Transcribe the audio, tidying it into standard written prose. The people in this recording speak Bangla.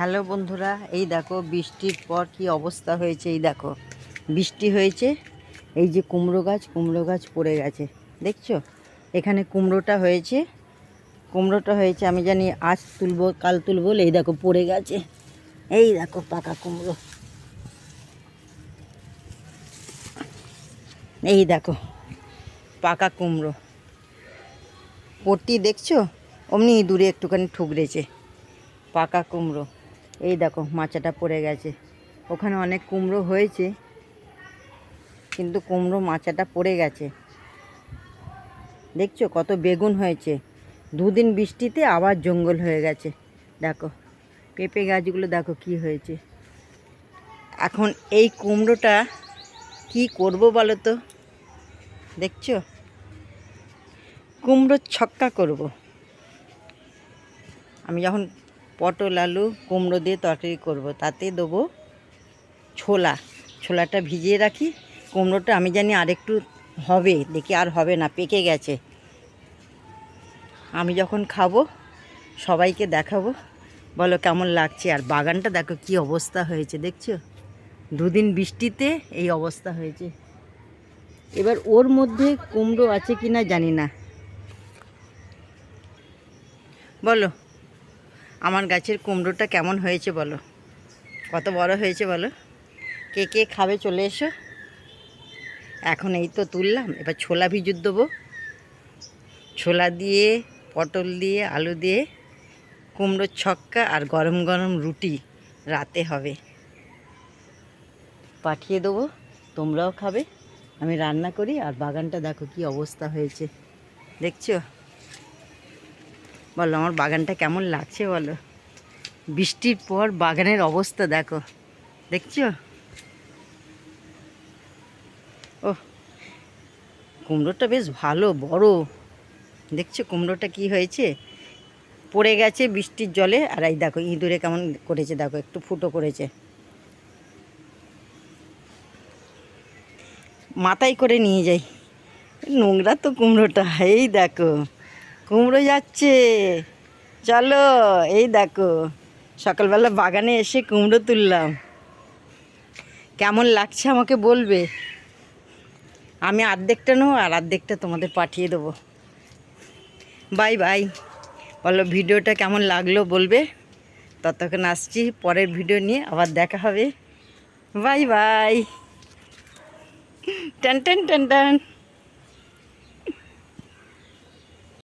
হ্যালো বন্ধুরা, এই দেখো বৃষ্টির পর কি অবস্থা হয়েছে। এই দেখো বৃষ্টি হয়েছে, এই যে কুমড়ো গাছ পড়ে গেছে, দেখছো? এখানে কুমড়োটা হয়েছে আমি জানি আজ তুলবো কাল তুলবো, এই দেখো পড়ে গেছে। এই দেখো পাকা কুমড়ো, এই দেখো পাকা কুমড়ো পড়তি, দেখছো? অমনি দূরে একটুখানি ঠুকরেছে পাকা কুমড়ো। এই দেখো মাচাটা পড়ে গেছে, ওখানে অনেক কুমড়ো হয়েছে কিন্তু কুমড়ো মাচাটা পড়ে গেছে। দেখছো কত বেগুন হয়েছে, দুদিন বৃষ্টিতে আবার জঙ্গল হয়ে গেছে। দেখো পেঁপে গাছগুলো দেখো কি হয়েছে। এখন এই কুমড়োটা কি করব বলো তো? দেখছো কুমড়োর ছক্কা করব আমি। যখন পটল আলু কুমড়ো দিয়ে তরকারি করব, তাতে দেবো ছোলাটা ভিজিয়ে রাখি। কুমড়োটা আমি জানি আরেকটু হবে, দেখি আর হবে না, পেকে গেছে। আমি যখন খাবো সবাইকে দেখাবো, বলো কেমন লাগছে। আর বাগানটা দেখো কি অবস্থা হয়েছে, দেখছো? দুদিন বৃষ্টিতে এই অবস্থা হয়েছে। এবার ওর মধ্যে কুমড়ো আছে কি না জানি না। বলো আমার গাছের কুমড়োটা কেমন হয়েছে বলো, কত বড় হয়েছে বলো। কে কে খাবে চলে এসো। এখন এই তো তুললাম, এবার ছোলা ভিজুর দেবো। ছোলা দিয়ে পটল দিয়ে আলু দিয়ে কুমড়োর ছক্কা আর গরম গরম রুটি রাতে হবে। পাঠিয়ে দেবো, তোমরাও খাবে। আমি রান্না করি। আর বাগানটা দেখো কি অবস্থা হয়েছে, দেখছো? বলো আমার বাগানটা কেমন লাগছে বলো। বৃষ্টির পর বাগানের অবস্থা দেখো, দেখছো? ও কুমড়োটা বেশ ভালো বড়, দেখছো কুমড়োটা কি হয়েছে, পড়ে গেছে বৃষ্টির জলে। আর এই দেখো ইঁদুরে কেমন করেছে, দেখো একটু ফুটো করেছে, মাথায় করে নিয়ে যাই। নোংরা তো কুমড়োটা। এই দেখো কুমড়ো যাচ্ছে, চলো। এই দেখো সকালবেলা বাগানে এসে কুমড়ো তুললাম, কেমন লাগছে আমাকে বলবে। আমি অর্ধেকটা নেবো আর অর্ধেকটা তোমাদের পাঠিয়ে দেবো। Bye bye. বলো ভিডিওটা কেমন লাগলো বলবে। ততক্ষণ আসছি, পরের ভিডিও নিয়ে আবার দেখা হবে। Bye bye. টান টান টান টান।